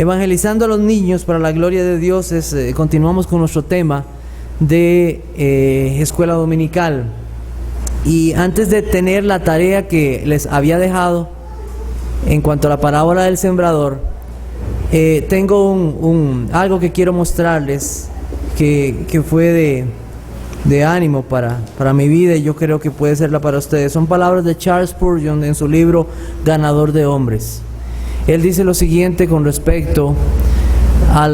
Evangelizando a los niños para la gloria de Dios continuamos con nuestro tema de escuela dominical. Y antes de tener la tarea que les había dejado en cuanto a la parábola del sembrador, tengo algo que quiero mostrarles que fue de ánimo para mi vida, y yo creo que puede serla para ustedes. Son palabras de Charles Spurgeon en su libro Ganador de Hombres. Él dice lo siguiente con respecto a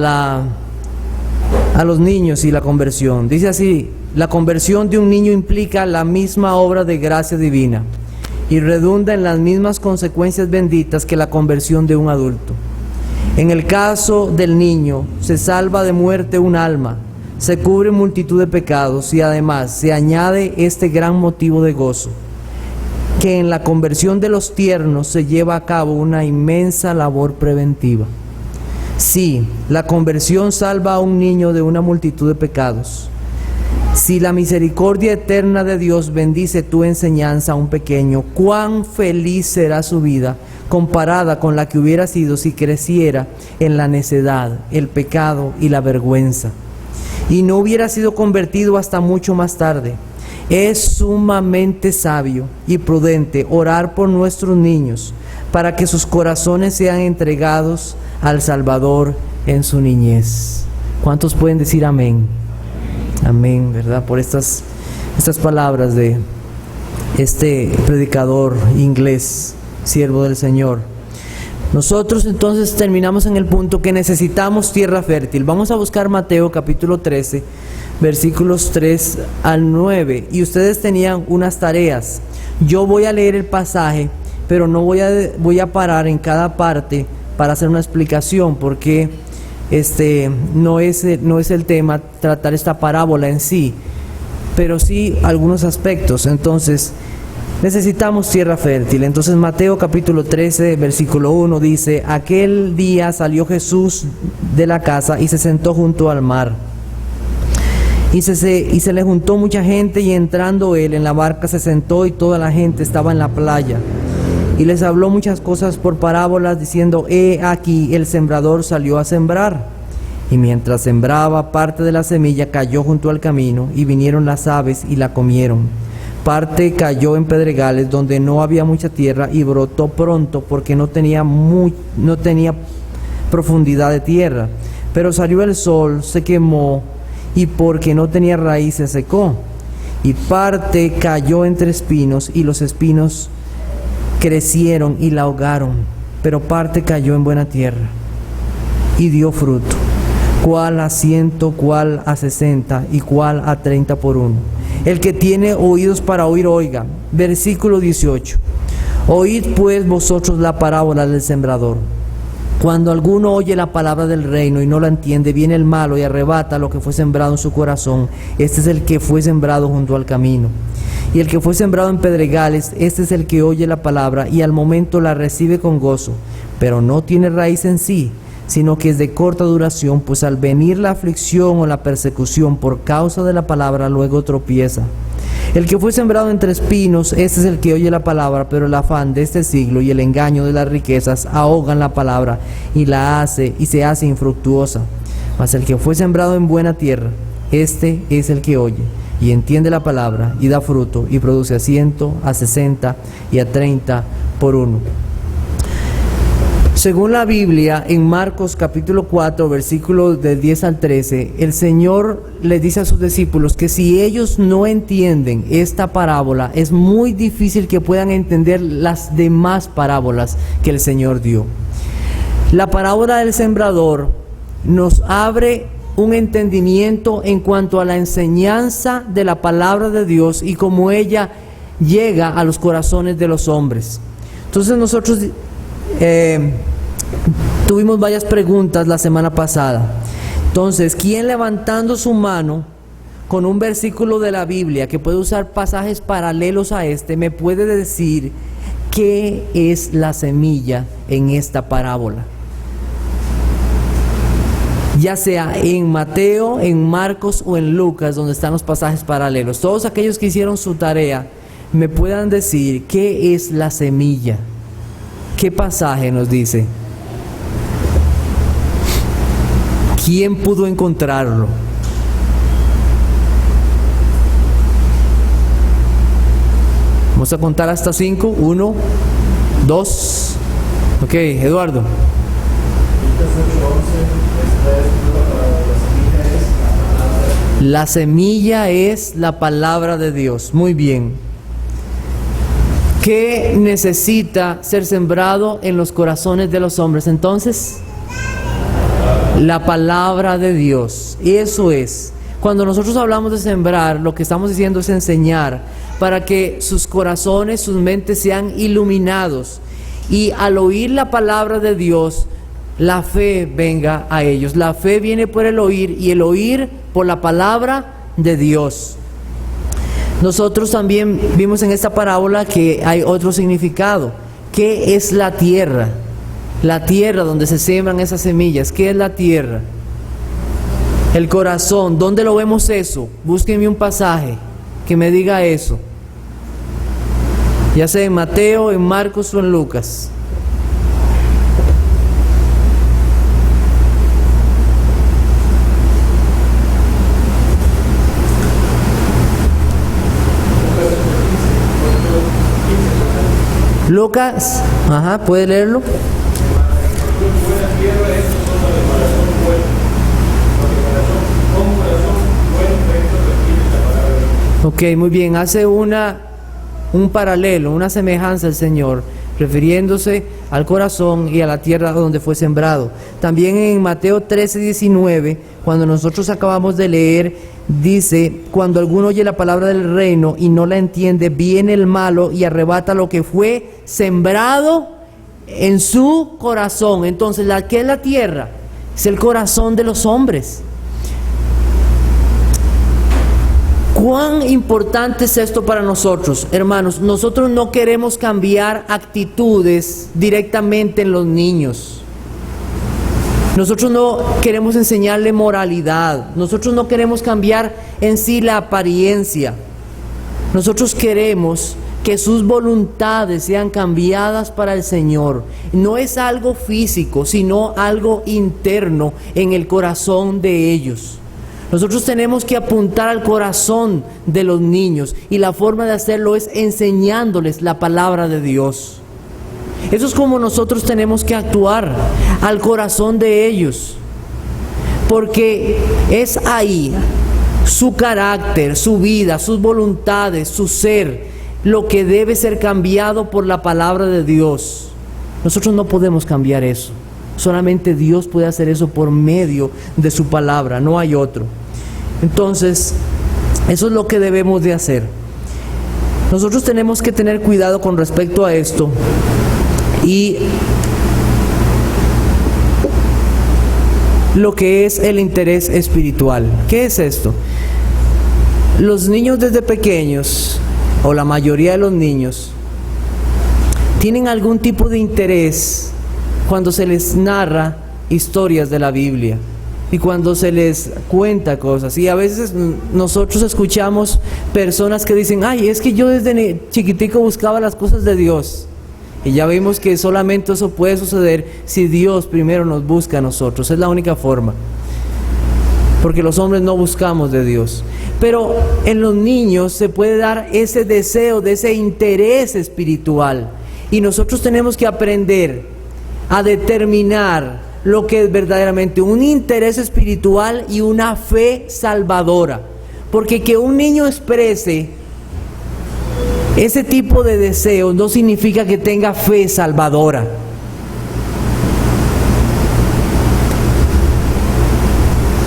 los niños y la conversión. Dice así: la conversión de un niño implica la misma obra de gracia divina y redunda en las mismas consecuencias benditas que la conversión de un adulto. En el caso del niño, se salva de muerte un alma, se cubre multitud de pecados y además se añade este gran motivo de gozo, que en la conversión de los tiernos se lleva a cabo una inmensa labor preventiva. Sí, la conversión salva a un niño de una multitud de pecados. Si la misericordia eterna de Dios bendice tu enseñanza a un pequeño, cuán feliz será su vida comparada con la que hubiera sido si creciera en la necedad, el pecado y la vergüenza, y no hubiera sido convertido hasta mucho más tarde. Es sumamente sabio y prudente orar por nuestros niños para que sus corazones sean entregados al Salvador en su niñez. ¿Cuántos pueden decir amén? Amén, ¿verdad? Por estas palabras de este predicador inglés, siervo del Señor. Nosotros entonces terminamos en el punto que necesitamos tierra fértil. Vamos a buscar Mateo capítulo 13, versículos 3 al 9. Y ustedes tenían unas tareas. Yo voy a leer el pasaje, pero no voy a parar en cada parte para hacer una explicación, porque no es el tema tratar esta parábola en sí, pero sí algunos aspectos. Entonces necesitamos tierra fértil. Entonces Mateo capítulo 13 versículo 1 dice: aquel día salió Jesús de la casa y se sentó junto al mar, y se le juntó mucha gente, y entrando él en la barca se sentó, y toda la gente estaba en la playa. Y les habló muchas cosas por parábolas, diciendo: he aquí, el sembrador salió a sembrar. Y mientras sembraba, parte de la semilla cayó junto al camino, y vinieron las aves y la comieron. Parte cayó en pedregales donde no había mucha tierra, y brotó pronto porque no tenía profundidad de tierra. Pero salió el sol, se quemó, y porque no tenía raíz se secó. Y parte cayó entre espinos, y los espinos crecieron y la ahogaron. Pero parte cayó en buena tierra y dio fruto, cuál a 100, cuál a 60 y cuál a 30 por uno. El que tiene oídos para oír, oiga. Versículo 18. Oíd pues vosotros la parábola del sembrador. Cuando alguno oye la palabra del reino y no la entiende, viene el malo y arrebata lo que fue sembrado en su corazón. Este es el que fue sembrado junto al camino. Y el que fue sembrado en pedregales, este es el que oye la palabra y al momento la recibe con gozo, pero no tiene raíz en sí, sino que es de corta duración, pues al venir la aflicción o la persecución por causa de la palabra, luego tropieza. El que fue sembrado entre espinos, este es el que oye la palabra, pero el afán de este siglo y el engaño de las riquezas ahogan la palabra y se hace infructuosa. Mas el que fue sembrado en buena tierra, este es el que oye y entiende la palabra y da fruto y produce a 100, a 60 y a 30 por uno. Según la Biblia, en Marcos capítulo 4, versículos del 10 al 13, el Señor le dice a sus discípulos que si ellos no entienden esta parábola, es muy difícil que puedan entender las demás parábolas que el Señor dio. La parábola del sembrador nos abre un entendimiento en cuanto a la enseñanza de la palabra de Dios y cómo ella llega a los corazones de los hombres. Entonces nosotros tuvimos varias preguntas la semana pasada. Entonces, ¿quién levantando su mano con un versículo de la Biblia que puede usar pasajes paralelos a este, me puede decir qué es la semilla en esta parábola? Ya sea en Mateo, en Marcos o en Lucas, donde están los pasajes paralelos. Todos aquellos que hicieron su tarea me puedan decir qué es la semilla. ¿Qué pasaje nos dice? ¿quién pudo encontrarlo? Vamos a contar hasta 5. 1, 2. Ok, Eduardo. La semilla es la palabra de Dios. Muy bien. ¿Qué necesita ser sembrado en los corazones de los hombres entonces? La palabra de Dios. Eso es. Cuando nosotros hablamos de sembrar, lo que estamos diciendo es enseñar para que sus corazones, sus mentes sean iluminados. Y al oír la palabra de Dios, la fe venga a ellos. La fe viene por el oír y el oír por la palabra de Dios. Nosotros también vimos en esta parábola que hay otro significado. ¿Qué es la tierra? La tierra donde se siembran esas semillas. ¿Qué es la tierra? El corazón. ¿Dónde lo vemos eso? Búsquenme un pasaje que me diga eso. Ya sea en Mateo, en Marcos o en Lucas. Lucas, ¿puede leerlo? Ok, muy bien, hace un paralelo, una semejanza el Señor, refiriéndose al corazón y a la tierra donde fue sembrado. También en Mateo 13:19, cuando nosotros acabamos de leer, dice: cuando alguno oye la palabra del reino y no la entiende, viene el malo y arrebata lo que fue sembrado en su corazón. Entonces, ¿qué es la tierra? Es el corazón de los hombres. ¿Cuán importante es esto para nosotros, hermanos? Nosotros no queremos cambiar actitudes directamente en los niños. Nosotros no queremos enseñarle moralidad. Nosotros no queremos cambiar en sí la apariencia. Nosotros queremos que sus voluntades sean cambiadas para el Señor. No es algo físico, sino algo interno en el corazón de ellos. Nosotros tenemos que apuntar al corazón de los niños y la forma de hacerlo es enseñándoles la palabra de Dios. Eso es como nosotros tenemos que actuar al corazón de ellos, porque es ahí su carácter, su vida, sus voluntades, su ser, lo que debe ser cambiado por la palabra de Dios. Nosotros no podemos cambiar eso. Solamente Dios puede hacer eso por medio de su palabra, no hay otro. Entonces, eso es lo que debemos de hacer. Nosotros tenemos que tener cuidado con respecto a esto y lo que es el interés espiritual. ¿Qué es esto? Los niños desde pequeños, o la mayoría de los niños, tienen algún tipo de interés cuando se les narra historias de la Biblia y cuando se les cuenta cosas. Y a veces nosotros escuchamos personas que dicen: ay, es que yo desde chiquitico buscaba las cosas de Dios. Y ya vimos que solamente eso puede suceder si Dios primero nos busca a nosotros. Es la única forma, porque los hombres no buscamos de Dios. Pero en los niños se puede dar ese deseo, de ese interés espiritual, y nosotros tenemos que aprender a determinar lo que es verdaderamente un interés espiritual y una fe salvadora. Porque que un niño exprese ese tipo de deseo no significa que tenga fe salvadora.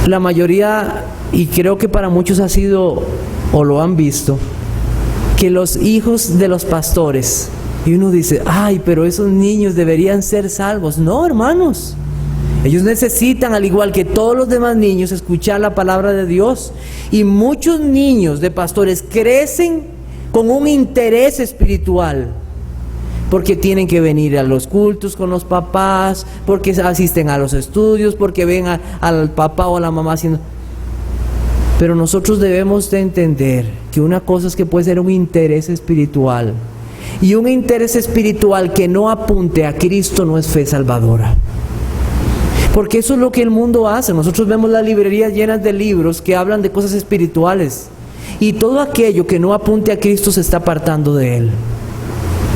La mayoría, y creo que para muchos ha sido o lo han visto, que los hijos de los pastores, y uno dice: ay, pero esos niños deberían ser salvos. No, hermanos, ellos necesitan, al igual que todos los demás niños, escuchar la palabra de Dios. Y muchos niños de pastores crecen con un interés espiritual, porque tienen que venir a los cultos con los papás, porque asisten a los estudios, porque ven al papá o a la mamá haciendo. Pero nosotros debemos de entender que una cosa es que puede ser un interés espiritual, y un interés espiritual que no apunte a Cristo no es fe salvadora. Porque eso es lo que el mundo hace. Nosotros vemos las librerías llenas de libros que hablan de cosas espirituales. Y todo aquello que no apunte a Cristo se está apartando de Él.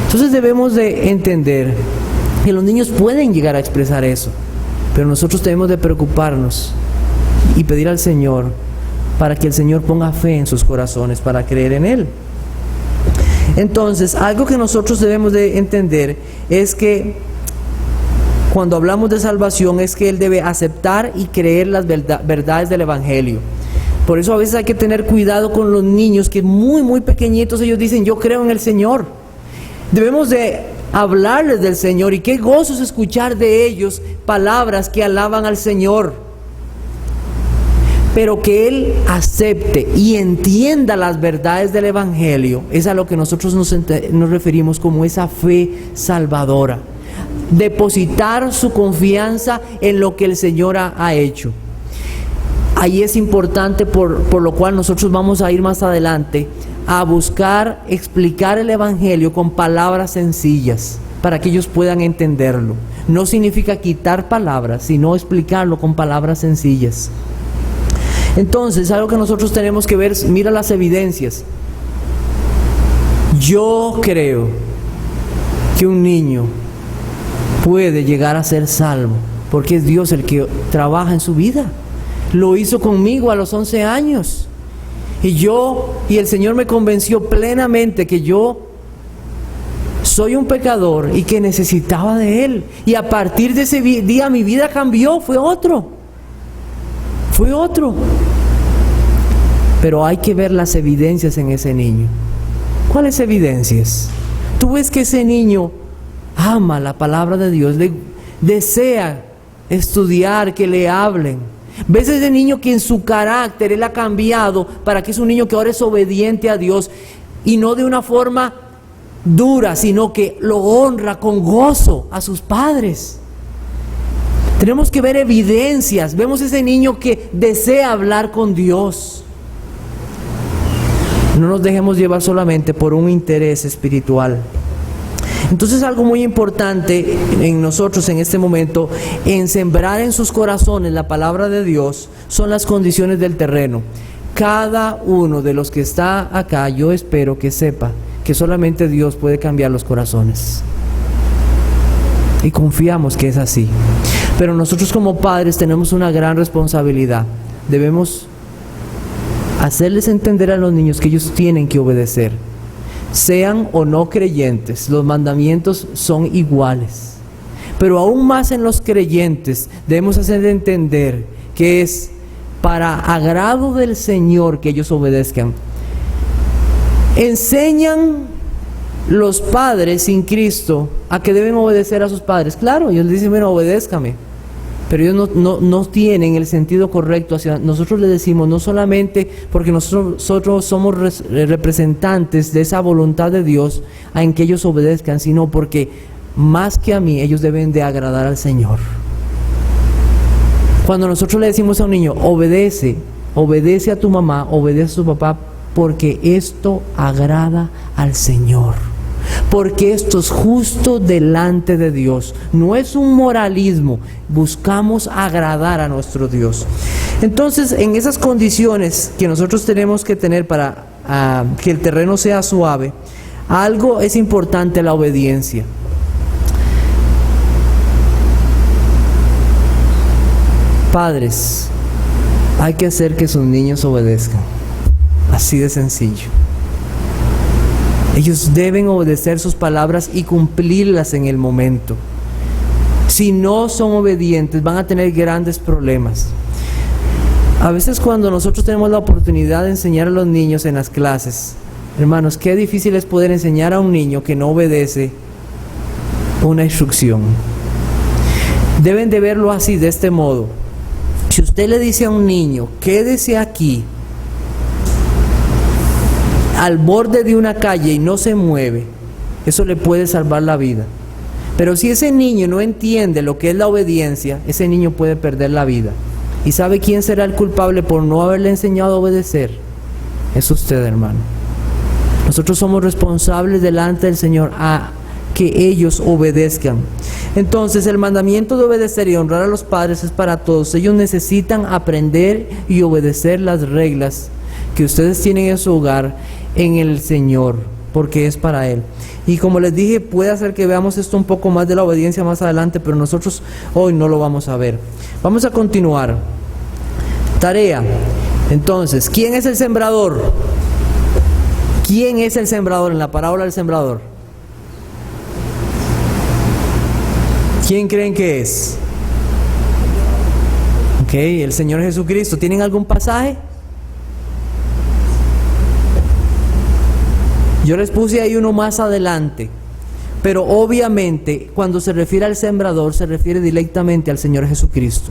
Entonces debemos de entender que los niños pueden llegar a expresar eso. Pero nosotros debemos de preocuparnos y pedir al Señor para que el Señor ponga fe en sus corazones para creer en Él. Entonces, algo que nosotros debemos de entender es que cuando hablamos de salvación es que Él debe aceptar y creer las verdades del Evangelio. Por eso a veces hay que tener cuidado con los niños que muy pequeñitos ellos dicen yo creo en el Señor. Debemos de hablarles del Señor y qué gozo es escuchar de ellos palabras que alaban al Señor. Pero que Él acepte y entienda las verdades del Evangelio es a lo que nosotros nos referimos como esa fe salvadora. Depositar su confianza en lo que el Señor ha hecho. Ahí es importante por lo cual nosotros vamos a ir más adelante a buscar explicar el Evangelio con palabras sencillas para que ellos puedan entenderlo. No significa quitar palabras, sino explicarlo con palabras sencillas. Entonces, algo que nosotros tenemos que ver, mira las evidencias. Yo creo que un niño puede llegar a ser salvo porque es Dios el que trabaja en su vida. Lo hizo conmigo a los 11 años. Y el Señor me convenció plenamente que yo soy un pecador y que necesitaba de Él. Y a partir de ese día mi vida cambió, fue otro. Pero hay que ver las evidencias en ese niño. ¿Cuáles evidencias? Tú ves que ese niño ama la palabra de Dios, desea estudiar, que le hablen. Ves ese niño que en su carácter Él ha cambiado para que es un niño que ahora es obediente a Dios y no de una forma dura, sino que lo honra con gozo a sus padres. Tenemos que ver evidencias. Vemos ese niño que desea hablar con Dios. No nos dejemos llevar solamente por un interés espiritual. Entonces algo muy importante en nosotros en este momento, en sembrar en sus corazones la palabra de Dios, son las condiciones del terreno. Cada uno de los que está acá, yo espero que sepa que solamente Dios puede cambiar los corazones. Y confiamos que es así. Pero nosotros como padres tenemos una gran responsabilidad. Debemos hacerles entender a los niños que ellos tienen que obedecer. Sean o no creyentes, los mandamientos son iguales. Pero aún más en los creyentes debemos hacer entender que es para agrado del Señor que ellos obedezcan. Enseñan los padres sin Cristo a que deben obedecer a sus padres. Claro, ellos dicen, bueno, obedézcame. Pero ellos no tienen el sentido correcto hacia nosotros. Les decimos, no solamente porque nosotros somos representantes de esa voluntad de Dios en que ellos obedezcan, sino porque más que a mí, ellos deben de agradar al Señor. Cuando nosotros le decimos a un niño, obedece a tu mamá, obedece a tu papá, porque esto agrada al Señor. Porque esto es justo delante de Dios. No es un moralismo. Buscamos agradar a nuestro Dios. Entonces, en esas condiciones que nosotros tenemos que tener para que el terreno sea suave, algo es importante: la obediencia. Padres, hay que hacer que sus niños obedezcan. Así de sencillo. Ellos deben obedecer sus palabras y cumplirlas en el momento. Si no son obedientes, van a tener grandes problemas. A veces cuando nosotros tenemos la oportunidad de enseñar a los niños en las clases, hermanos, qué difícil es poder enseñar a un niño que no obedece una instrucción. Deben de verlo así, de este modo. Si usted le dice a un niño, quédese aquí, al borde de una calle y no se mueve, eso le puede salvar la vida. Pero si ese niño no entiende lo que es la obediencia, ese niño puede perder la vida. ¿Y sabe quién será el culpable por no haberle enseñado a obedecer? Es usted, hermano. Nosotros somos responsables delante del Señor a que ellos obedezcan. Entonces, el mandamiento de obedecer y honrar a los padres es para todos. Ellos necesitan aprender y obedecer las reglas que ustedes tienen en su hogar en el Señor, porque es para Él. Y como les dije, puede hacer que veamos esto un poco más de la obediencia más adelante, pero nosotros hoy no lo vamos a ver. Vamos a continuar. Tarea. Entonces, ¿quién es el sembrador? ¿Quién es el sembrador en la parábola del sembrador? ¿Quién creen que es? Ok, el Señor Jesucristo. ¿Tienen algún pasaje? Yo les puse ahí uno más adelante, pero obviamente cuando se refiere al sembrador se refiere directamente al Señor Jesucristo.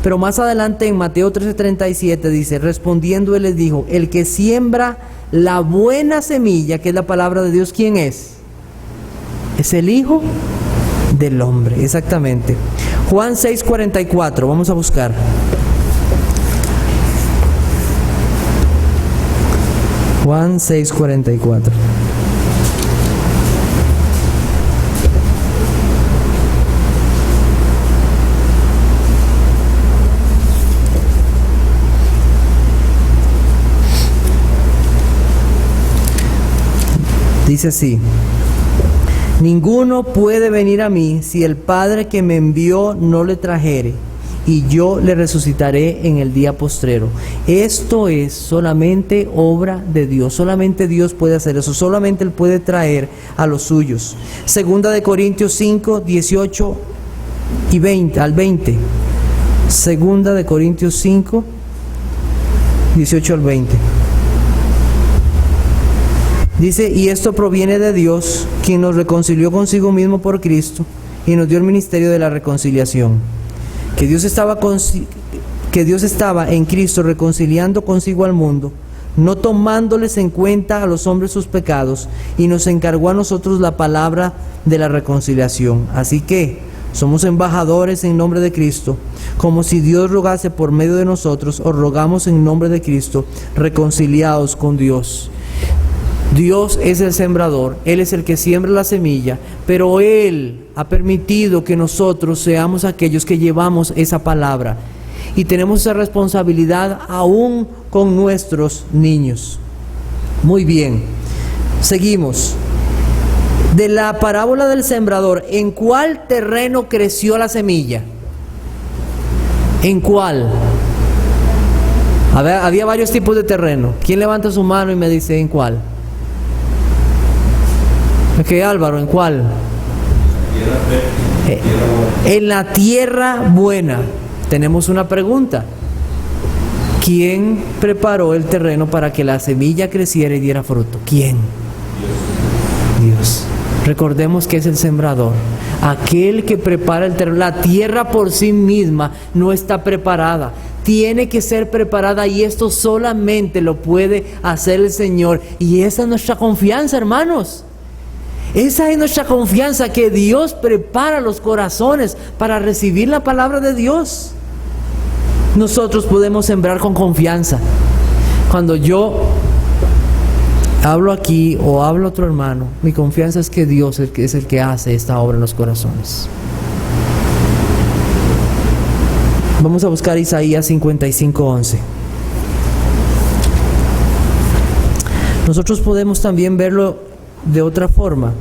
Pero más adelante en Mateo 13:37 dice, respondiendo Él les dijo, el que siembra la buena semilla, que es la palabra de Dios, ¿quién es? Es el Hijo del Hombre, exactamente. Juan 6:44, vamos a buscar. Juan 6:44. Dice así: ninguno puede venir a mí si el Padre que me envió no le trajere, y yo le resucitaré en el día postrero. Esto es solamente obra de Dios. Solamente Dios puede hacer eso. Solamente Él puede traer a los suyos. Segunda de Corintios 5, 18 y 20, al 20. Segunda de Corintios 5, 18 al 20. Dice, y esto proviene de Dios, quien nos reconcilió consigo mismo por Cristo y nos dio el ministerio de la reconciliación. Que Dios estaba en Cristo reconciliando consigo al mundo, no tomándoles en cuenta a los hombres sus pecados, y nos encargó a nosotros la palabra de la reconciliación. Así que somos embajadores en nombre de Cristo, como si Dios rogase por medio de nosotros. Os rogamos en nombre de Cristo, reconciliados con Dios. Dios es el sembrador, Él es el que siembra la semilla, pero Él ha permitido que nosotros seamos aquellos que llevamos esa palabra, y tenemos esa responsabilidad aún con nuestros niños. Muy bien, seguimos. De la parábola del sembrador, ¿en cuál terreno creció la semilla? ¿En cuál? Había varios tipos de terreno. ¿Quién levanta su mano y me dice en cuál? Ok, Álvaro, ¿en cuál? En la tierra buena. Tenemos una pregunta. ¿Quién preparó el terreno para que la semilla creciera y diera fruto? ¿Quién? Dios. Recordemos que es el sembrador, aquel que prepara el terreno. La tierra por sí misma no está preparada. Tiene que ser preparada, y esto solamente lo puede hacer el Señor. Y esa es nuestra confianza, hermanos. Esa es nuestra confianza, que Dios prepara los corazones para recibir la palabra de Dios. Nosotros podemos sembrar con confianza. Cuando yo hablo aquí o hablo a otro hermano, mi confianza es que Dios es el que hace esta obra en los corazones. Vamos a buscar Isaías 55:11. Nosotros podemos también verlo de otra forma.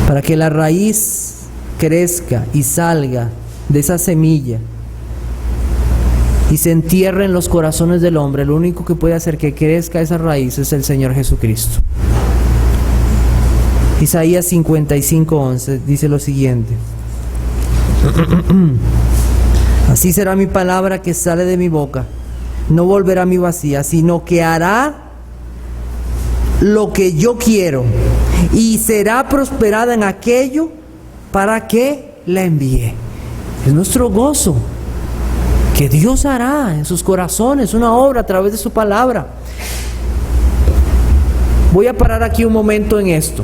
Para que la raíz crezca y salga de esa semilla y se entierre en los corazones del hombre, lo único que puede hacer que crezca esa raíz es el Señor Jesucristo. Isaías 55:11 dice lo siguiente: así será mi palabra que sale de mi boca, no volverá a mí vacía, sino que hará lo que yo quiero, y será prosperada en aquello para que la envíe. Es nuestro gozo, que Dios hará en sus corazones una obra a través de su palabra. Voy a parar aquí un momento en esto.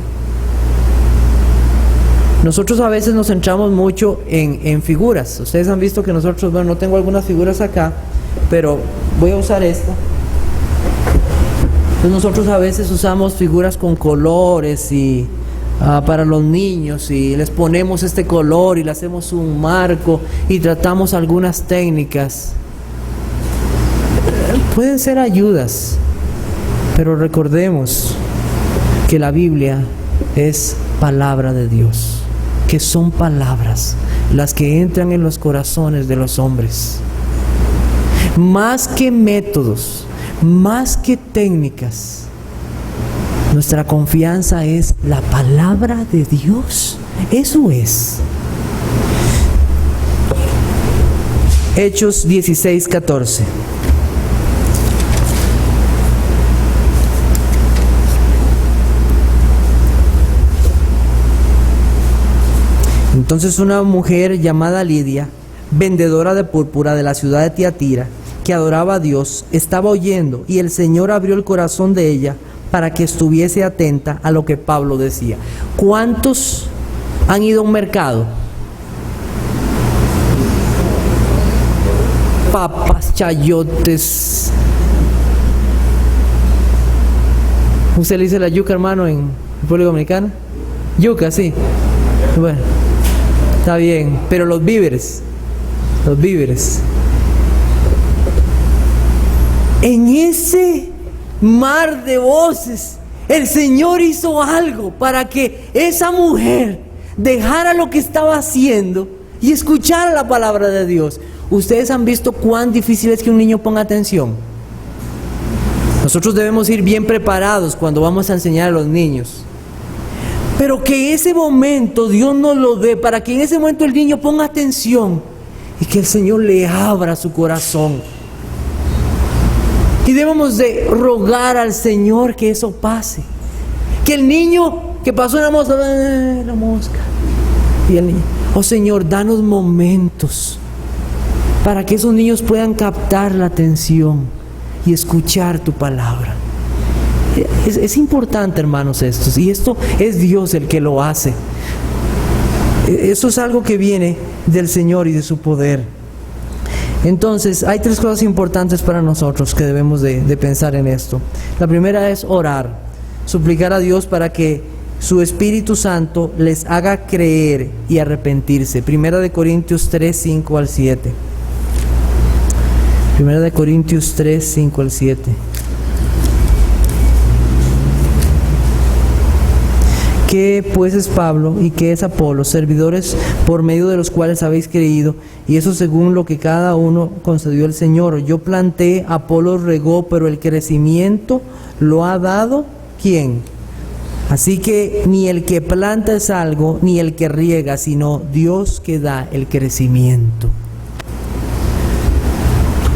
Nosotros a veces nos centramos mucho en figuras. Ustedes han visto que nosotros, bueno, no tengo algunas figuras acá, pero voy a usar esta. Entonces nosotros a veces usamos figuras con colores y para los niños, y les ponemos este color y le hacemos un marco y tratamos algunas técnicas. Pueden ser ayudas, pero recordemos que la Biblia es palabra de Dios, que son palabras las que entran en los corazones de los hombres. Más que métodos, más que técnicas, nuestra confianza es la palabra de Dios. Eso es. Hechos 16:14. Entonces una mujer llamada Lidia, vendedora de púrpura de la ciudad de Tiatira, que adoraba a Dios, estaba oyendo, y el Señor abrió el corazón de ella para que estuviese atenta a lo que Pablo decía. ¿Cuántos han ido a un mercado? Papas, chayotes. ¿Usted le dice la yuca, hermano, en República Dominicana? Yuca, sí. Bueno, está bien, pero los víveres. En ese mar de voces, el Señor hizo algo para que esa mujer dejara lo que estaba haciendo y escuchara la palabra de Dios. ¿Ustedes han visto cuán difícil es que un niño ponga atención? Nosotros debemos ir bien preparados cuando vamos a enseñar a los niños. Pero que ese momento Dios nos lo dé para que en ese momento el niño ponga atención y que el Señor le abra su corazón. Y debemos de rogar al Señor que eso pase. Que el niño que pasó la mosca, y el niño, oh Señor, danos momentos para que esos niños puedan captar la atención y escuchar tu palabra. Es importante, hermanos, esto. Y esto es Dios el que lo hace. Eso es algo que viene del Señor y de su poder. Entonces, hay tres cosas importantes para nosotros que debemos de pensar en esto. La primera es orar, suplicar a Dios para que su Espíritu Santo les haga creer y arrepentirse. Primera de Corintios 3, 5 al 7. Primera de Corintios 3, 5 al 7. ¿Qué pues es Pablo y qué es Apolo? Servidores por medio de los cuales habéis creído, y eso según lo que cada uno concedió el Señor. Yo planté, Apolo regó, pero el crecimiento lo ha dado ¿quién? Así que ni el que planta es algo, ni el que riega, sino Dios que da el crecimiento.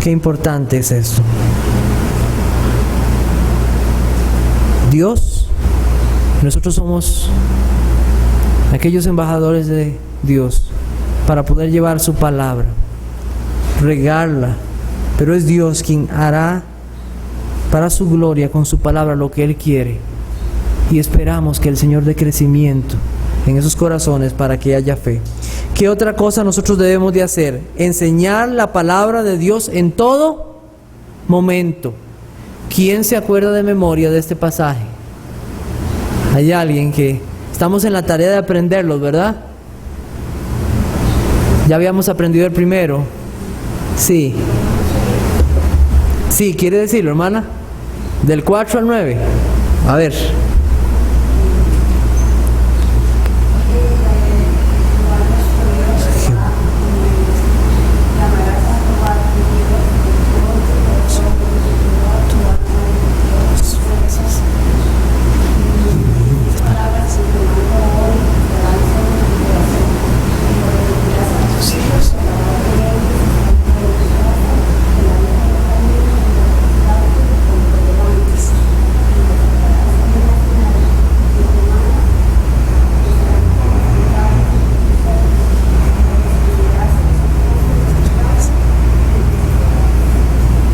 Qué importante es esto. Dios, nosotros somos aquellos embajadores de Dios para poder llevar su palabra, regarla, pero es Dios quien hará para su gloria con su palabra lo que Él quiere, y esperamos que el Señor dé crecimiento en esos corazones para que haya fe. ¿Qué otra cosa nosotros debemos de hacer? Enseñar la palabra de Dios en todo momento. ¿Quién se acuerda de memoria de este pasaje? Hay alguien que estamos en la tarea de aprenderlos, ¿verdad? Ya habíamos aprendido el primero. Sí. Sí, ¿quiere decirlo, hermana? Del 4 al 9. A ver.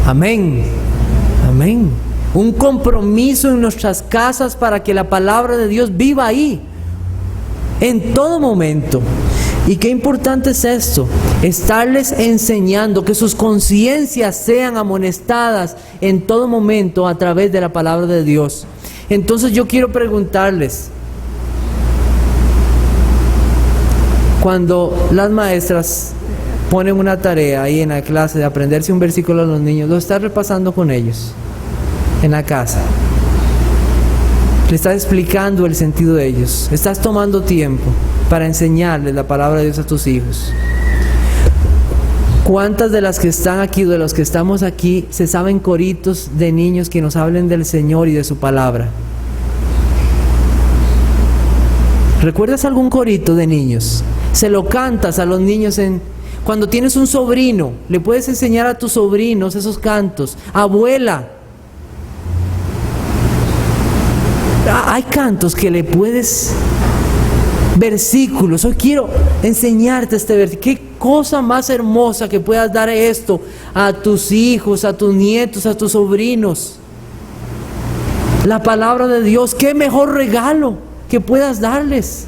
Amén, amén. Un compromiso en nuestras casas para que la palabra de Dios viva ahí, en todo momento. Y qué importante es esto, estarles enseñando, que sus conciencias sean amonestadas en todo momento a través de la palabra de Dios. Entonces yo quiero preguntarles, cuando las maestras ponen una tarea ahí en la clase de aprenderse un versículo a los niños, ¿lo estás repasando con ellos en la casa? ¿Le estás explicando el sentido de ellos? ¿Estás tomando tiempo para enseñarles la palabra de Dios a tus hijos? ¿Cuántas de las que están aquí, de los que estamos aquí, se saben coritos de niños que nos hablen del Señor y de su palabra? ¿Recuerdas algún corito de niños? Se lo cantas a los niños cuando tienes un sobrino, le puedes enseñar a tus sobrinos esos cantos. Abuela, hay cantos que le puedes, versículos, hoy quiero enseñarte este versículo. Qué cosa más hermosa que puedas dar esto a tus hijos, a tus nietos, a tus sobrinos. La palabra de Dios, qué mejor regalo que puedas darles.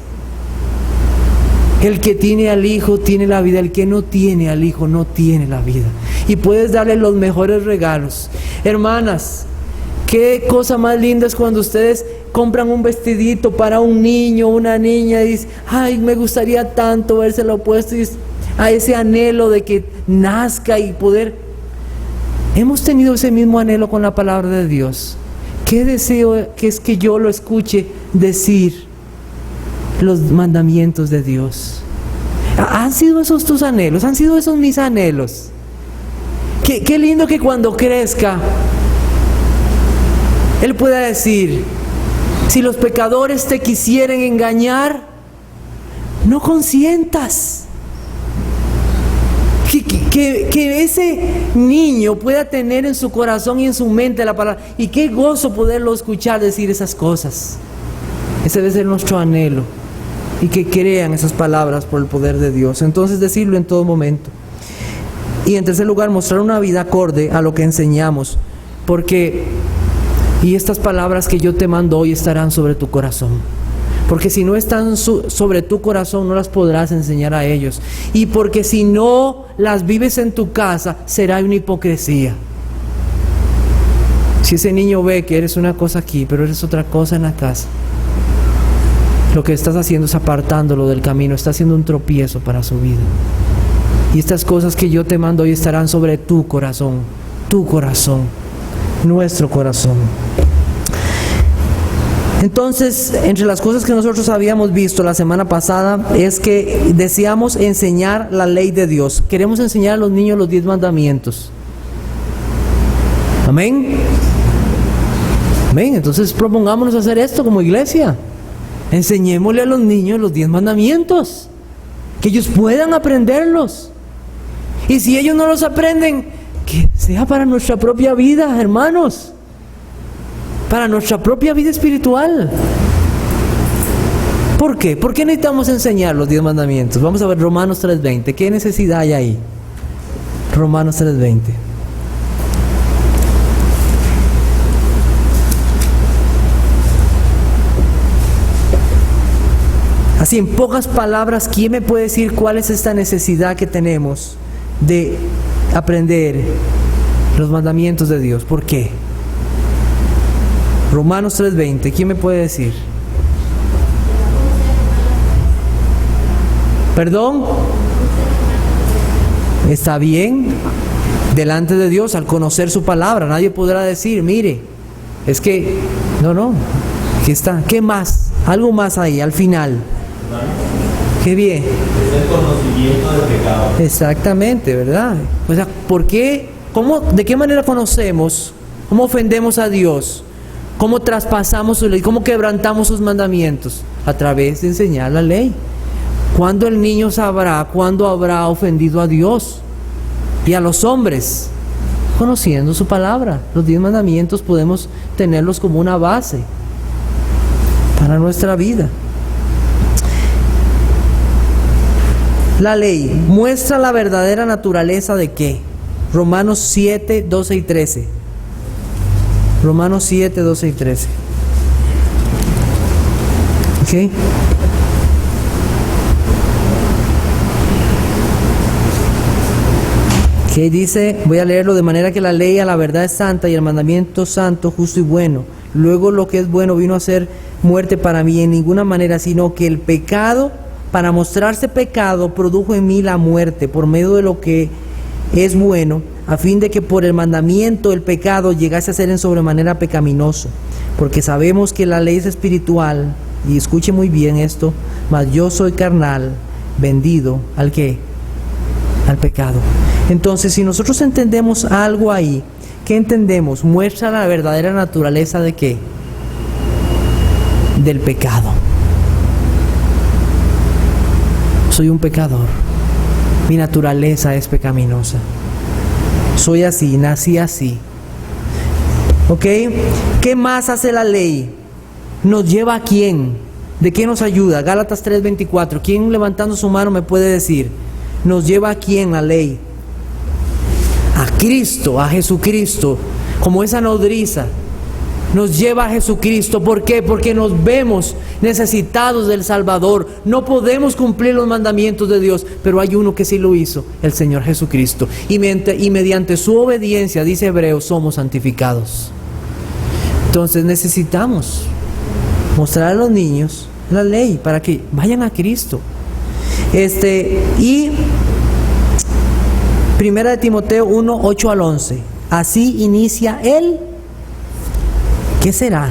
El que tiene al Hijo tiene la vida, el que no tiene al Hijo no tiene la vida. Y puedes darle los mejores regalos. Hermanas, qué cosa más linda es cuando ustedes compran un vestidito para un niño, una niña, y dicen, ay, me gustaría tanto vérselo puesto, y a ese anhelo de que nazca y poder. Hemos tenido ese mismo anhelo con la palabra de Dios. Qué deseo que es que yo lo escuche decir los mandamientos de Dios. ¿Han sido esos tus anhelos? ¿Han sido esos mis anhelos? Qué lindo que cuando crezca Él pueda decir, si los pecadores te quisieren engañar, no consientas. Que ese niño pueda tener en su corazón y en su mente la palabra. Y qué gozo poderlo escuchar decir esas cosas. Ese debe ser nuestro anhelo. Y que crean esas palabras por el poder de Dios. Entonces decirlo en todo momento. Y en tercer lugar, mostrar una vida acorde a lo que enseñamos. Porque, y estas palabras que yo te mando hoy estarán sobre tu corazón. Porque si no están sobre tu corazón, no las podrás enseñar a ellos. Y porque si no las vives en tu casa, será una hipocresía. Si ese niño ve que eres una cosa aquí, pero eres otra cosa en la casa, lo que estás haciendo es apartándolo del camino, está haciendo un tropiezo para su vida. Y estas cosas que yo te mando hoy estarán sobre tu corazón, nuestro corazón. Entonces, entre las cosas que nosotros habíamos visto la semana pasada es que deseamos enseñar la ley de Dios. Queremos enseñar a los niños los 10 mandamientos. Amén. Amén. Entonces propongámonos hacer esto como iglesia. Enseñémosle a los niños los 10 mandamientos, que ellos puedan aprenderlos. Y si ellos no los aprenden, que sea para nuestra propia vida, hermanos, para nuestra propia vida espiritual. ¿Por qué? ¿Por qué necesitamos enseñar los 10 mandamientos? Vamos a ver Romanos 3:20. ¿Qué necesidad hay ahí? Romanos 3:20. Así, en pocas palabras, ¿quién me puede decir cuál es esta necesidad que tenemos de aprender los mandamientos de Dios? ¿Por qué? Romanos 3:20, ¿quién me puede decir? ¿Perdón? Está bien, delante de Dios, al conocer su palabra, nadie podrá decir, mire, es que, no, aquí está, ¿qué más? Algo más ahí, al final. Qué bien. Es el conocimiento del pecado. Exactamente, ¿verdad? O sea, ¿por qué? ¿Cómo? ¿De qué manera conocemos? ¿Cómo ofendemos a Dios? ¿Cómo traspasamos su ley? ¿Cómo quebrantamos sus mandamientos? A través de enseñar la ley. ¿Cuándo el niño sabrá cuándo habrá ofendido a Dios y a los hombres? Conociendo su palabra. Los 10 mandamientos podemos tenerlos como una base para nuestra vida. La ley muestra la verdadera naturaleza de ¿qué? Romanos 7, 12 y 13. Romanos 7, 12 y 13. ¿Ok? Que dice, voy a leerlo: de manera que la ley a la verdad es santa y el mandamiento santo, justo y bueno. Luego lo que es bueno vino a ser muerte para mí en ninguna manera, sino que el pecado, para mostrarse pecado, produjo en mí la muerte por medio de lo que es bueno, a fin de que por el mandamiento el pecado llegase a ser en sobremanera pecaminoso. Porque sabemos que la ley es espiritual, y escuche muy bien esto, mas yo soy carnal, vendido ¿al qué? Al pecado. Entonces, si nosotros entendemos algo ahí, ¿qué entendemos? Muestra la verdadera naturaleza ¿de qué? Del pecado. Soy un pecador. Mi naturaleza es pecaminosa. Soy así, nací así. ¿Ok? ¿Qué más hace la ley? ¿Nos lleva a quién? ¿De qué nos ayuda? Gálatas 3:24. ¿Quién levantando su mano me puede decir? ¿Nos lleva a quién la ley? A Cristo, a Jesucristo, como esa nodriza. Nos lleva a Jesucristo. ¿Por qué? Porque nos vemos necesitados del Salvador. No podemos cumplir los mandamientos de Dios, pero hay uno que sí lo hizo, el Señor Jesucristo. Y mediante su obediencia, dice Hebreos, somos santificados. Entonces necesitamos mostrar a los niños la ley para que vayan a Cristo. Y Primera de Timoteo 1, 8 al 11. Así inicia ¿qué será?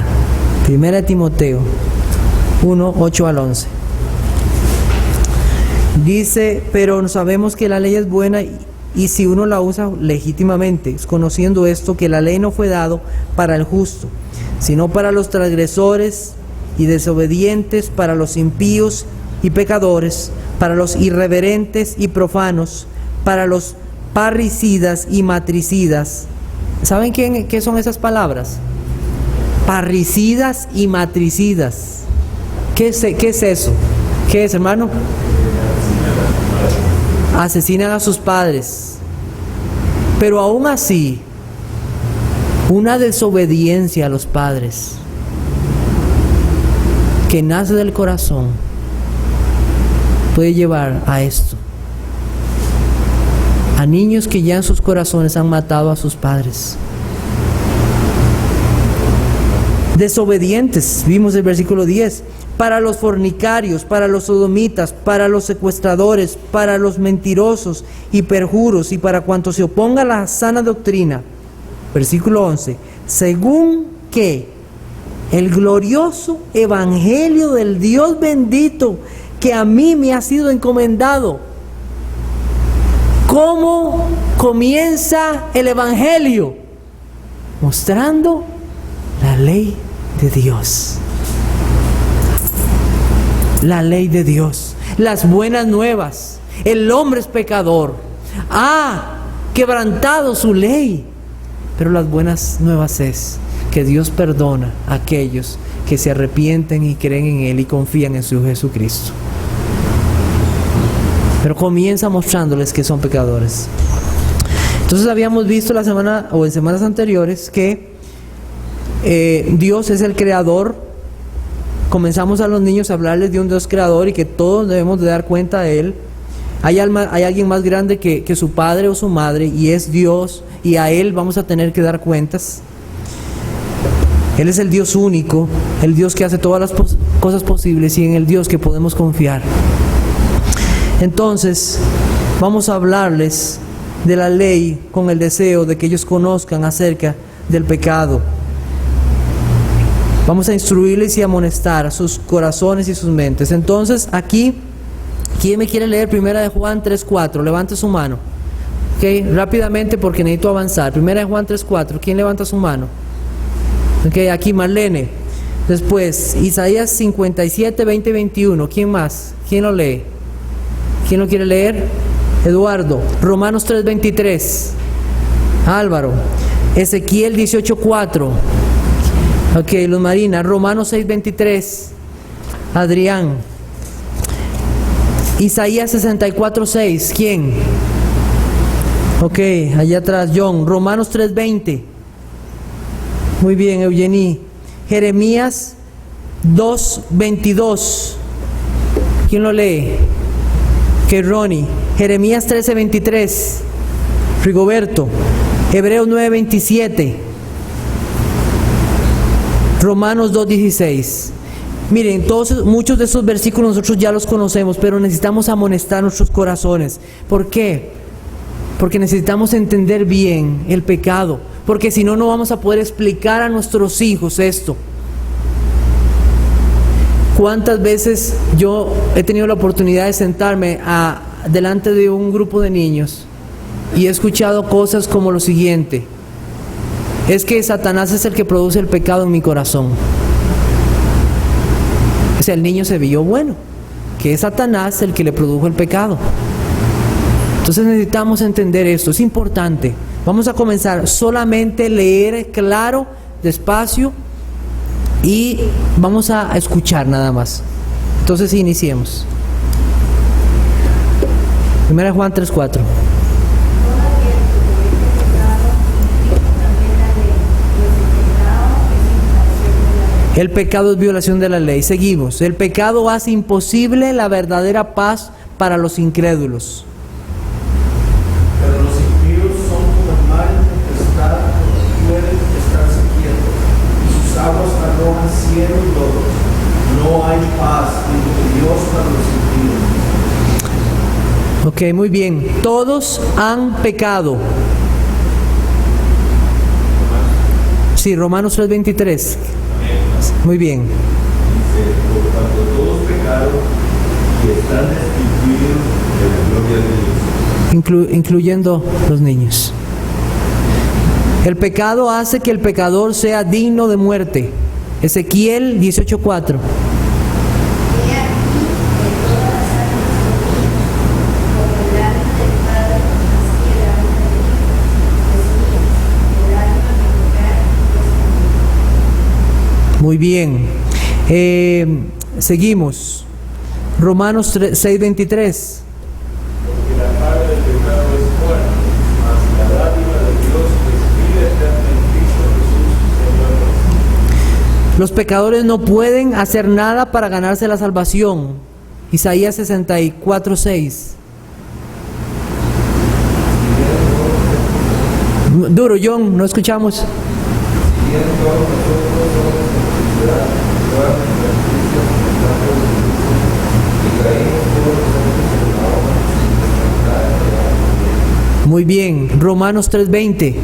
Primera de Timoteo 1, 8 al 11. Dice, pero sabemos que la ley es buena y si uno la usa legítimamente, conociendo esto, que la ley no fue dado para el justo, sino para los transgresores y desobedientes, para los impíos y pecadores, para los irreverentes y profanos, para los parricidas y matricidas. ¿Saben qué son esas palabras? Parricidas y matricidas. ¿Qué es eso? ¿Qué es, hermano? Asesinan a sus padres. Pero aún así, una desobediencia a los padres que nace del corazón puede llevar a esto. A niños que ya en sus corazones han matado a sus padres. Desobedientes, vimos el versículo 10, para los fornicarios, para los sodomitas, para los secuestradores, para los mentirosos y perjuros y para cuantos se oponga a la sana doctrina. Versículo 11, según que el glorioso evangelio del Dios bendito que a mí me ha sido encomendado. ¿Cómo comienza el evangelio? Mostrando la ley de Dios. La ley de Dios. Las buenas nuevas. El hombre es pecador. Ha quebrantado su ley. Pero las buenas nuevas es que Dios perdona a aquellos que se arrepienten y creen en Él y confían en su Jesucristo. Pero comienza mostrándoles que son pecadores. Entonces habíamos visto la semana o en semanas anteriores que Dios es el creador. Comenzamos a los niños a hablarles de un Dios creador y que todos debemos de dar cuenta de Él. Hay alguien más grande que su padre o su madre y es Dios, y a Él vamos a tener que dar cuentas. Él es el Dios único, el Dios que hace todas las cosas posibles y en el Dios que podemos confiar. Entonces, vamos a hablarles de la ley con el deseo de que ellos conozcan acerca del pecado. Vamos a instruirles y amonestar sus corazones y sus mentes. Entonces, aquí, ¿quién me quiere leer Primera de Juan 3:4? Levante su mano. Ok, rápidamente porque necesito avanzar. Primera de Juan 3:4. ¿Quién levanta su mano? Ok, aquí Marlene. Después, Isaías 57, 20 y 21. ¿Quién más? ¿Quién lo lee? ¿Quién lo quiere leer? Eduardo. Romanos 3:23. Álvaro. Ezequiel 18:4. Ok, Luz Marina. Romanos 6:23. Adrián. Isaías 64:6. ¿Quién? Ok, allá atrás John. Romanos 3:20. Muy bien, Eugenie. Jeremías 2:22. ¿Quién lo lee? Que Ronnie. Jeremías 13:23. Rigoberto, Hebreos 9:27, Romanos 2:16. Miren, muchos de esos versículos nosotros ya los conocemos, pero necesitamos amonestar nuestros corazones. ¿Por qué? Porque necesitamos entender bien el pecado, porque si no, no vamos a poder explicar a nuestros hijos esto. ¿Cuántas veces yo he tenido la oportunidad de sentarme delante de un grupo de niños y he escuchado cosas como lo siguiente: es que Satanás es el que produce el pecado en mi corazón? O sea, el niño se vio bueno, que es Satanás el que le produjo el pecado. Entonces necesitamos entender esto, es importante. Vamos a comenzar solamente a leer claro, despacio, y vamos a escuchar nada más. Entonces iniciemos. 1 Juan 3:4. El pecado es violación de la ley. Seguimos. El pecado hace imposible la verdadera paz para los incrédulos. Pero los impíos son como el mar tempestad, no pueden estarse quietos, y sus aguas arrojan cielo y lodos. No hay paz ni Dios para los impíos. Ok, muy bien. Todos han pecado. Sí, Romanos 3:23. Muy bien. Dice, por cuanto todos pecaron y están destituidos de la gloria de Dios. Incluyendo los niños. El pecado hace que el pecador sea digno de muerte. Ezequiel 18:4. Muy bien. Seguimos. Romanos 6:23. Porque la paga del pecado es muerte, mas la dádiva de Dios es vida eterna en Cristo Jesús, Señor nuestro. Los pecadores no pueden hacer nada para ganarse la salvación. Isaías 64:6. Duro, John, no escuchamos. Si bien todos nosotros somos en felicidad, todas nuestras justicias están por justicia, y caímos todos nosotros en la obra sin descansar de la. Muy bien. Romanos 3:20.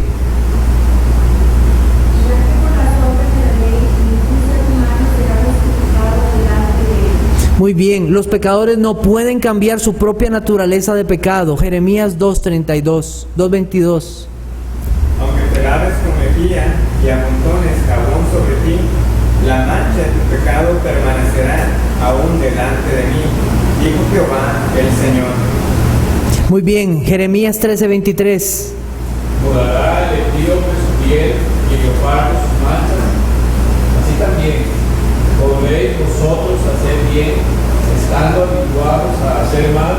Muy bien. Los pecadores no pueden cambiar su propia naturaleza de pecado. Jeremías 2:22. Aunque te laves con lejía y amontones jabón sobre ti, la mancha de tu pecado permanecerá aún delante de mí, dijo Jehová el Señor. Muy bien. Jeremías 13:23. Mudará el etíope su piel y el leopardo sus manchas. Así también podréis vosotros hacer bien, estando habituados a hacer mal.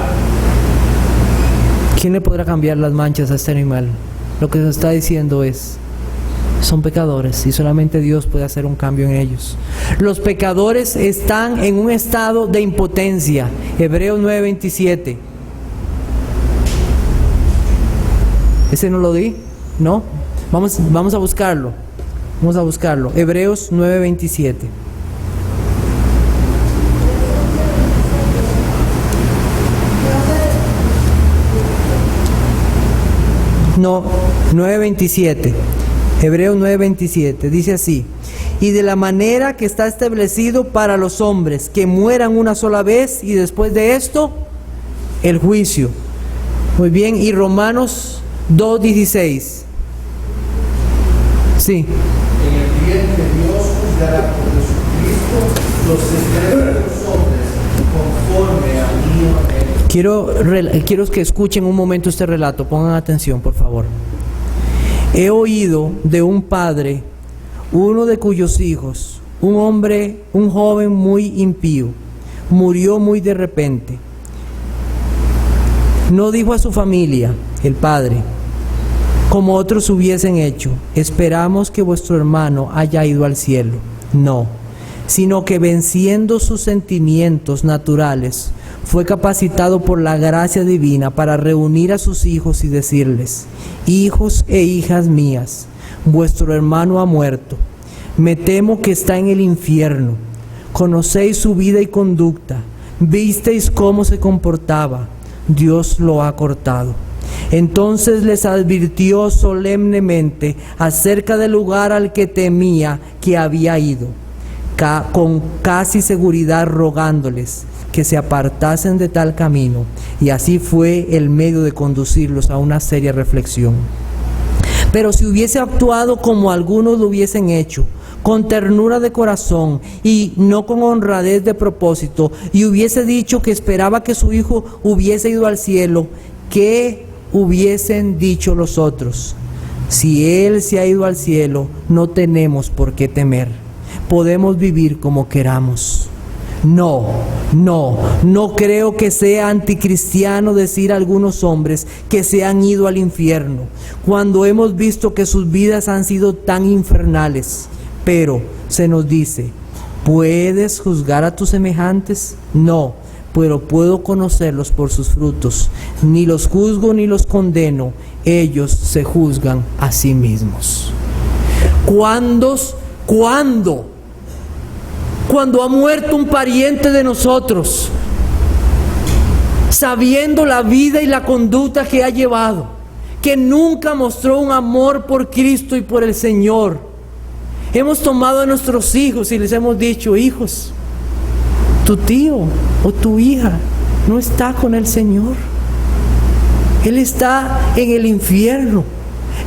¿Quién le podrá cambiar las manchas a este animal? Lo que se está diciendo es, son pecadores y solamente Dios puede hacer un cambio en ellos. Los pecadores están en un estado de impotencia. Hebreos 9:27. ¿Ese no lo di? ¿No? Vamos a buscarlo. Vamos a buscarlo. Hebreos 9:27. No, 9:27. Hebreos 9:27. Dice así: y de la manera que está establecido para los hombres, que mueran una sola vez y después de esto, el juicio. Muy bien, y Romanos 2:16. Sí. En el día en que Dios juzgará por Jesucristo los secretos de los hombres conforme a mi evangelio. Quiero que escuchen un momento este relato, pongan atención por favor. He oído de un padre, uno de cuyos hijos, un joven muy impío, murió muy de repente. No dijo a su familia, el padre, como otros hubiesen hecho: esperamos que vuestro hermano haya ido al cielo. No, sino que venciendo sus sentimientos naturales, fue capacitado por la gracia divina para reunir a sus hijos y decirles: hijos e hijas mías, vuestro hermano ha muerto. Me temo que está en el infierno. Conocéis su vida y conducta. Visteis cómo se comportaba. Dios lo ha cortado. Entonces les advirtió solemnemente acerca del lugar al que temía que había ido, con casi seguridad rogándoles que se apartasen de tal camino, y así fue el medio de conducirlos a una seria reflexión. Pero si hubiese actuado como algunos lo hubiesen hecho, con ternura de corazón y no con honradez de propósito, y hubiese dicho que esperaba que su hijo hubiese ido al cielo, ¿qué hubiesen dicho los otros? Si él se ha ido al cielo, no tenemos por qué temer. Podemos vivir como queramos. No creo que sea anticristiano decir a algunos hombres que se han ido al infierno, cuando hemos visto que sus vidas han sido tan infernales. Pero se nos dice: ¿puedes juzgar a tus semejantes? No, pero puedo conocerlos por sus frutos. Ni los juzgo ni los condeno, ellos se juzgan a sí mismos. ¿Cuándo ha muerto un pariente de nosotros, sabiendo la vida y la conducta que ha llevado, que nunca mostró un amor por Cristo y por el Señor? Hemos tomado a nuestros hijos y les hemos dicho: hijos, tu tío o tu hija no está con el Señor. Él está en el infierno,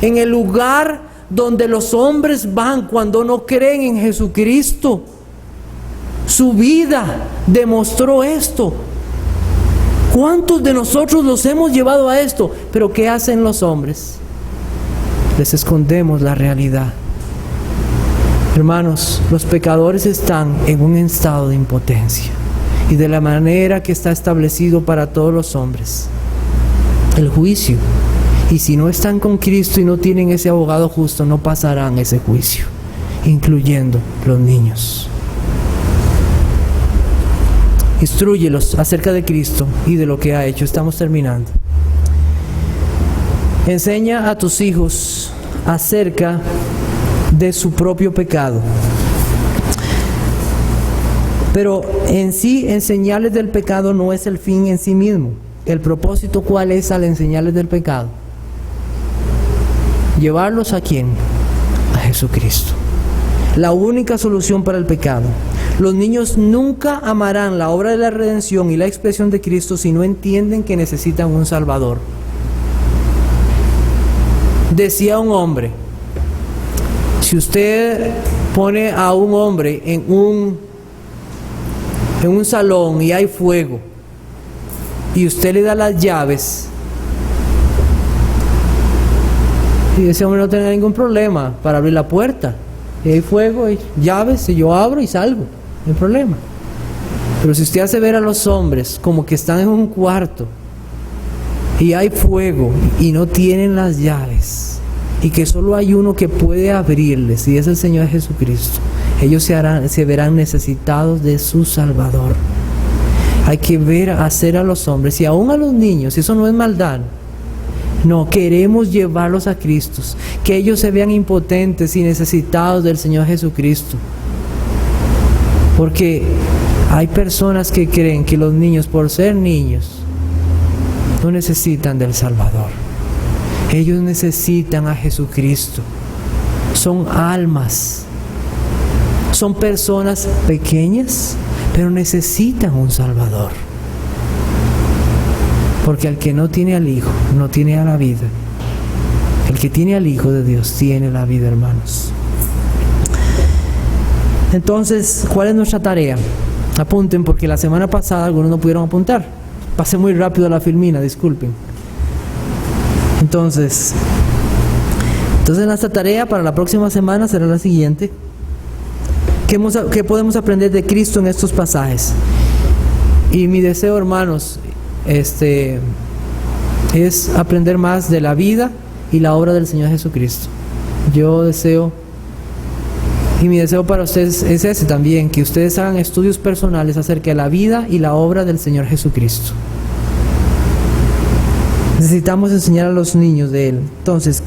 en el lugar donde los hombres van cuando no creen en Jesucristo. Su vida demostró esto. ¿Cuántos de nosotros los hemos llevado a esto? Pero ¿qué hacen los hombres? Les escondemos la realidad. Hermanos, los pecadores están en un estado de impotencia, y de la manera que está establecido para todos los hombres, el juicio. Y si no están con Cristo y no tienen ese abogado justo, no pasarán ese juicio, incluyendo los niños. Instrúyelos acerca de Cristo y de lo que ha hecho. Estamos terminando. Enseña a tus hijos acerca de su propio pecado. Pero en sí, enseñarles del pecado no es el fin en sí mismo. ¿El propósito cuál es al enseñarles del pecado? ¿Llevarlos a quién? A Jesucristo. La única solución para el pecado. Los niños nunca amarán la obra de la redención y la expresión de Cristo si no entienden que necesitan un Salvador. Decía un hombre: si usted pone a un hombre en un salón y hay fuego, y usted le da las llaves, y ese hombre no tendrá ningún problema para abrir la puerta. Y hay fuego, hay llaves, y yo abro y salgo, no hay problema. Pero si usted hace ver a los hombres como que están en un cuarto y hay fuego y no tienen las llaves, y que solo hay uno que puede abrirles, y es el Señor Jesucristo, ellos se verán necesitados de su Salvador. Hay que hacer a los hombres y aún a los niños, eso no es maldad. No, queremos llevarlos a Cristo, que ellos se vean impotentes y necesitados del Señor Jesucristo. Porque hay personas que creen que los niños, por ser niños, no necesitan del Salvador. Ellos necesitan a Jesucristo. Son almas, son personas pequeñas, pero necesitan un Salvador. Porque el que no tiene al Hijo, no tiene a la vida. El que tiene al Hijo de Dios, tiene la vida, hermanos. Entonces, ¿cuál es nuestra tarea? Apunten, porque la semana pasada algunos no pudieron apuntar. Pasé muy rápido la filmina, disculpen. Entonces nuestra tarea para la próxima semana será la siguiente. ¿Qué podemos aprender de Cristo en estos pasajes? Y mi deseo, hermanos, es aprender más de la vida y la obra del Señor Jesucristo. Yo deseo Y mi deseo para ustedes es ese también, que ustedes hagan estudios personales acerca de la vida y la obra del Señor Jesucristo. Necesitamos enseñar a los niños de Él. Entonces,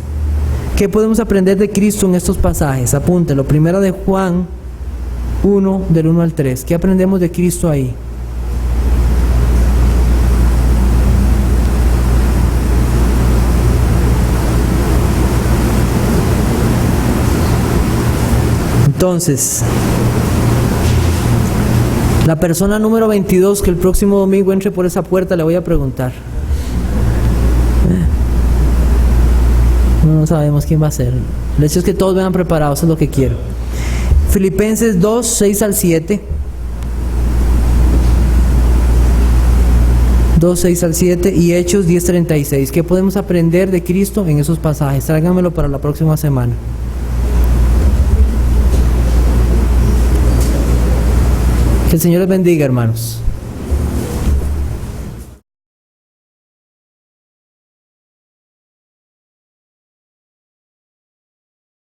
¿qué podemos aprender de Cristo en estos pasajes? Apúntelo. Primera de Juan 1, del 1 al 3. ¿Qué aprendemos de Cristo ahí? Entonces, la persona número 22 que el próximo domingo entre por esa puerta, le voy a preguntar. No sabemos quién va a ser. El hecho es que todos vengan preparados, es lo que quiero. Filipenses 2, 6 al 7. 2, 6 al 7 y Hechos 10, 36. ¿Qué podemos aprender de Cristo en esos pasajes? Tráiganmelo para la próxima semana. Que el Señor les bendiga, hermanos.